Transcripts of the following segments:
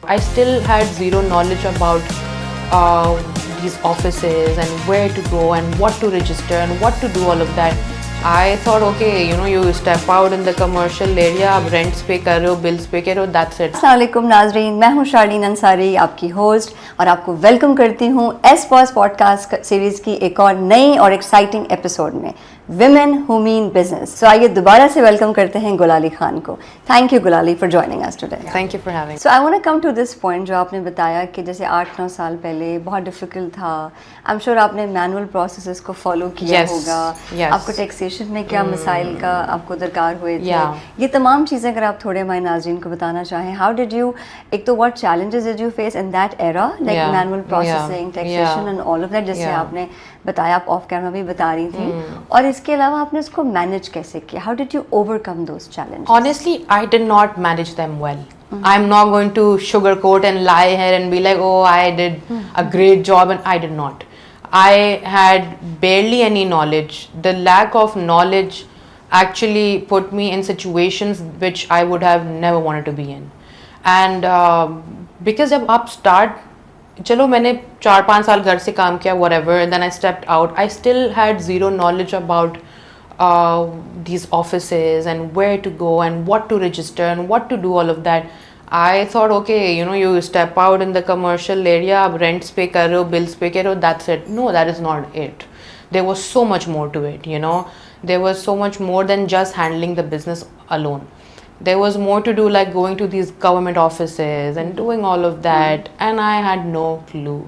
I still had zero knowledge about these offices and where to go and what to register and what to do all of that. I thought, okay, you step out in the commercial area, आप rents pay कर रहे हो, bills pay कर रहे हो, that's it. अस्सलाम वालेकुम नाजरीन, मैं हूं शालीन अंसारी, आपकी होस्ट, और आपको वेलकम करती हूं एस बॉस पॉडकास्ट सीरीज़ की एक और नई और एक्साइटिंग एपिसोड में, women who mean business. So आइए दोबारा से वेलकम करते हैं गुलाली खान को। Thank you Gulali for joining us today. Thank you for having. So I want to come to this point जो आपने बताया कि जैसे 8-9 साल पहले बहुत डिफिकल्ट था। आई एम श्योर आपने मैनुअल प्रोसेसेस को फॉलो किया Yes, होगा। yes. आपको टैक्सेशन में क्या मसाइल का आपको दरकार हुए थे, Yeah. ये तमाम चीज़ें अगर आप थोड़े हमारे नाज़रीन को बताना चाहें। हाउ डिड यू, एक तो what challenges did you face in that era, like Yeah, manual processing, yeah, taxation yeah. And all of that, जैसे Yeah. आपने बताया, आप ऑफ कैमरा भी बता रही थी, और इसके अलावा आपने उसको मैनेज कैसे किया? How did you overcome those challenges? Honestly, I did not manage them well. I'm not going to sugarcoat and lie here and be like, oh, I did a great job, and I did not. I had barely any knowledge. The lack of knowledge actually put me in situations which I would have never wanted to be in. And because जब आप start, चलो मैंने 4-5 साल घर से काम किया, whatever, and then I stepped out, I still had zero knowledge about these offices and where to go and what to register and what to do all of that. I thought, okay, you step out in the commercial area, आप rents pay कर रहे हो, bills pay कर रहे हो, that's it. No, that is not it. There was so much more to it, There was so much more than just handling the business alone. There was more to do, like going to these government offices and doing all of that, and I had no clue.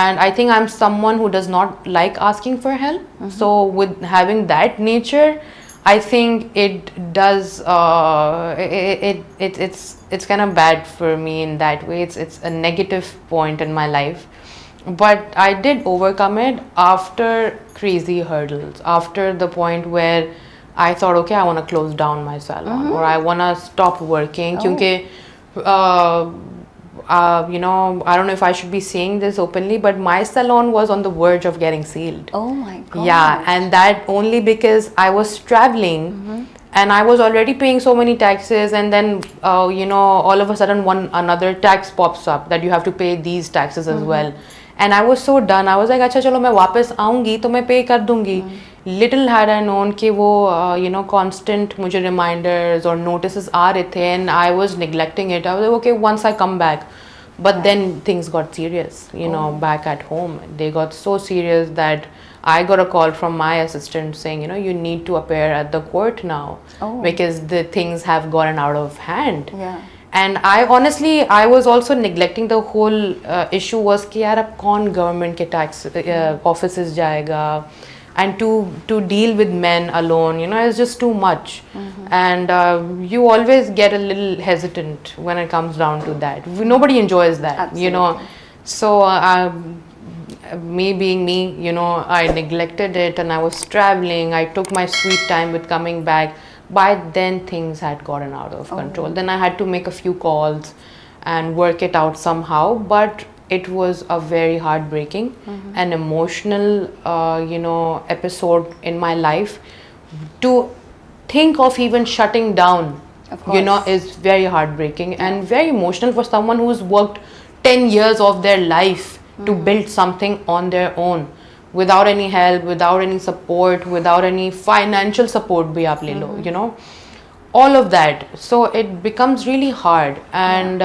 And I think I'm someone who does not like asking for help. So with having that nature, I think it does it's kind of bad for me in that way. It's a negative point in my life, but I did overcome it after crazy hurdles, after the point where I thought, okay, I want to close down my salon, or I want to stop working. Because, I don't know if I should be saying this openly, but my salon was on the verge of getting sealed. Oh my God. Yeah, and that only because I was traveling and I was already paying so many taxes, and then, all of a sudden another tax pops up that you have to pay these taxes as well. And I was so done. I was like, अच्छा चलो मैं वापस आऊँगी तो मैं पे कर दूँगी. Little had I known कि वो constant मुझे reminders or notices आ रहे थे, and I was neglecting it. I was like, okay, once I come back. But then things got serious, back at home. They got so serious that I got a call from my assistant saying, you need to appear at the court now because the things have gotten out of hand. Yeah. And I was also neglecting the whole issue was कि यार अब कौन government के tax offices जाएगा, and to deal with men alone, it's just too much. And you always get a little hesitant when it comes down to that. Nobody enjoys that. Absolutely. So me being me, I neglected it, and I was traveling. I took my sweet time with coming back. By then things had gotten out of control. Then I had to make a few calls and work it out somehow, but it was a very heartbreaking and emotional episode in my life. To think of even shutting down, Of course. is very heartbreaking and very emotional for someone who's worked 10 years of their life to build something on their own, without any help, without any support, without any financial support bhi aap le lo, all of that. So it becomes really hard, and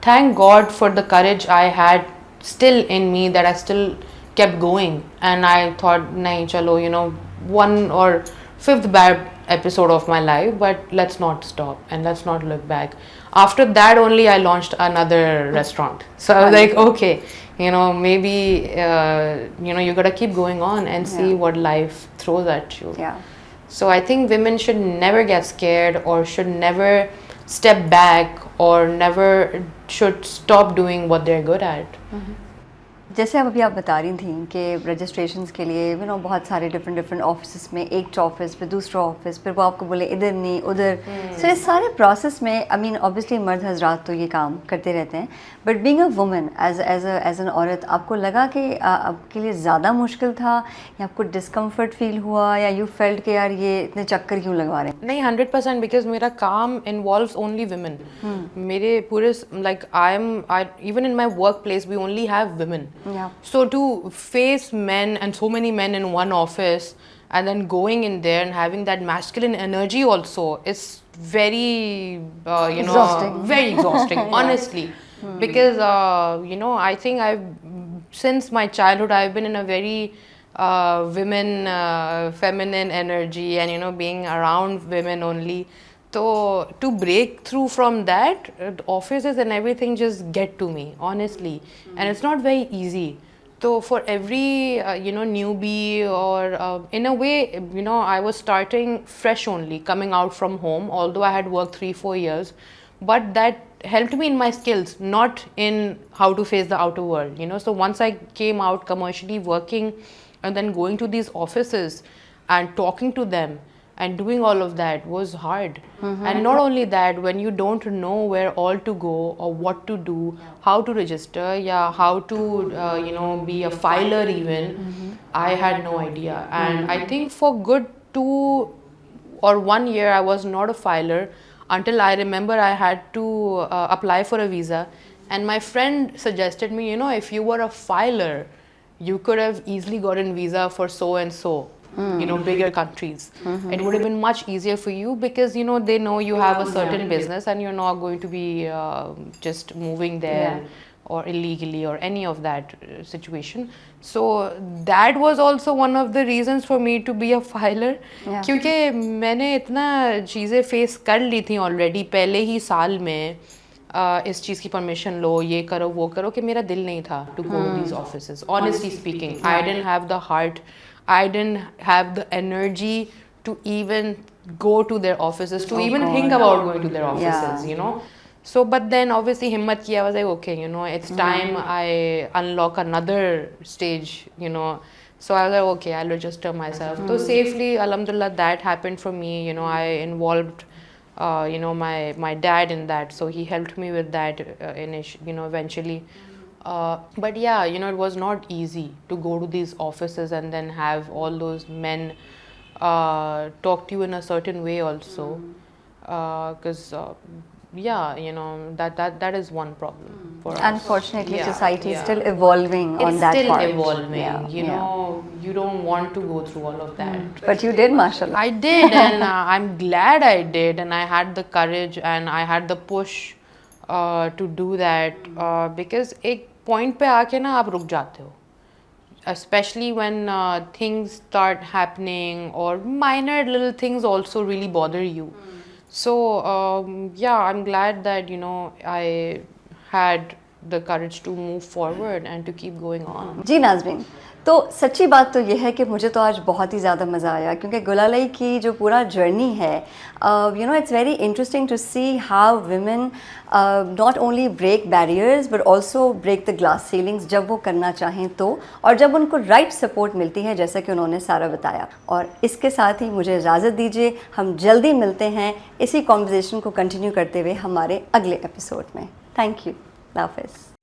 thank God for the courage I had still in me, that I still kept going. And I thought, nahi chalo, one or fifth bad episode of my life, but let's not stop and let's not look back. After that only I launched another restaurant. So I was like, okay, maybe you gotta keep going on and see what life throws at you. Yeah. So I think women should never get scared, or should never step back, or never should stop doing what they're good at. जैसे अब अभी आप बता रही थी कि registrations के लिए बहुत सारे डिफरेंट ऑफिस में, एक ऑफिस फिर दूसरा ऑफिस, फिर वो आपको बोले इधर नहीं उधर। सो इस सारे प्रोसेस में आई मीन ऑब्वियसली मर्द हजरात तो ये काम करते रहते हैं, but being a woman as an औरत, आपको लगा कि आपके लिए ज़्यादा मुश्किल था, या आपको डिस्कम्फर्ट फील हुआ, या यू फेल्ट कि यार ये इतने चक्कर क्यों लगवा रहे हैं? नहीं, 100%, बिकॉज मेरा काम इन्वॉल्व्स ओनली विमेन। मेरे पूरे like I even in my workplace we only have women. Yeah. So to face men and so many men in one office and then going in there and having that masculine energy also is very, Exhausting. very exhausting, honestly. Because, I think since my childhood, I've been in a very women, feminine energy and, being around women only. So to break through from that, offices and everything just get to me, honestly. And it's not very easy. So for every, newbie or in a way, I was starting fresh only, coming out from home, although I had worked 3-4 years. But that helped me in my skills, not in how to face the outer world, So once I came out commercially working and then going to these offices and talking to them, and doing all of that was hard. And not only that, when you don't know where all to go or what to do, how to register, how to be a filer even, I had no idea. And I think for good 2 or 1 year I was not a filer, until I remember I had to apply for a visa, and my friend suggested me, if you were a filer, you could have easily gotten visa for so and so, bigger countries. It would have been much easier for you because, they know you have a certain business and you're not going to be just moving there or illegally or any of that situation. So that was also one of the reasons for me to be a filer. क्योंकि मैंने इतना चीज़ें face कर ली थी already पहले ही साल में, इस चीज़ की परमिशन लो, ये करो वो करो, कि मेरा दिल नहीं था to go to these offices. Honestly speaking, I didn't have the heart, I didn't have the energy to even go to their offices, to even think about going to their offices, So, but then obviously himmat kiya, I was like, okay, it's time I unlock another stage, So I was like, okay, I'll register myself. So safely, alhamdulillah, that happened for me, I involved my dad in that, so he helped me with that eventually. But yeah, it was not easy to go to these offices and then have all those men talk to you in a certain way also, because that is one problem for us. Unfortunately, society is still evolving on that part. It's still evolving, you don't want to go through all of that. But you did, mashallah. I did, and I'm glad I did, and I had the courage and I had the push to do that, because एक point पे आके ना आप रुक जाते हो, especially when things start happening or minor little things also really bother you. So I'm glad that I had the courage to move forward and to keep going on. जी नाज़रीन, तो सच्ची बात तो ये है कि मुझे तो आज बहुत ही ज़्यादा मज़ा आया, क्योंकि गुलालई की जो पूरा जर्नी है, it's very interesting to see how women not only break barriers but also break the glass ceilings जब वो करना चाहें तो, और जब उनको राइट सपोर्ट मिलती है, जैसा कि उन्होंने सारा बताया। और इसके साथ ही मुझे इजाज़त दीजिए, हम जल्दी मिलते हैं इसी कॉन्वर्सेशन को कंटिन्यू करते हुए हमारे अगले एपिसोड में। थैंक यू, अल्लाह हाफ़िज़।